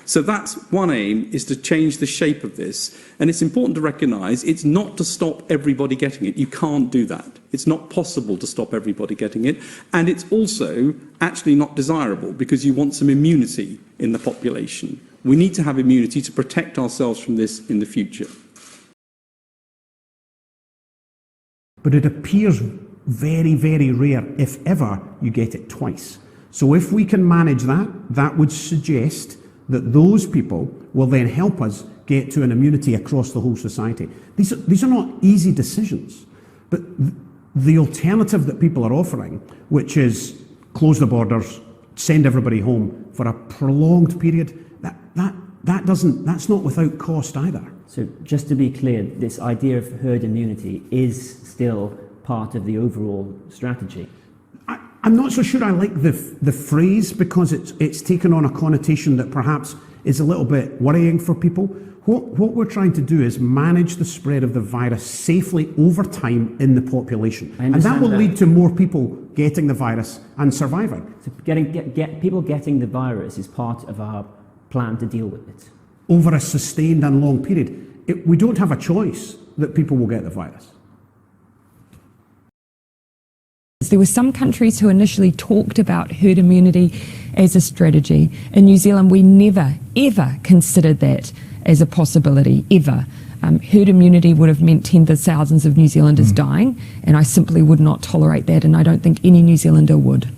So that's one aim, is to change the shape of this. And it's important to recognise it's not to stop everybody getting it. You can't do that. It's not possible to stop everybody getting it. And it's also actually not desirable because you want some immunity in the population. We need to have immunity to protect ourselves from this in the future. But it appears very, very rare, if ever, you get it twice. So if we can manage that, that would suggest that those people will then help us get to an immunity across the whole society. These are not easy decisions, but the alternative that people are offering, which is close the borders, send everybody home for a prolonged period, that's not without cost either. So just to be clear, this idea of herd immunity is still part of the overall strategy. I'm not so sure I like the phrase, because it's taken on a connotation that perhaps is a little bit worrying for people. What we're trying to do is manage the spread of the virus safely over time in the population. And that will lead to more people getting the virus and surviving. So people getting the virus is part of our plan to deal with it. Over a sustained and long period. We don't have a choice that people will get the virus. There were some countries who initially talked about herd immunity as a strategy. In New Zealand, we never, ever considered that as a possibility, ever. Herd immunity would have meant tens of thousands of New Zealanders dying, and I simply would not tolerate that, and I don't think any New Zealander would.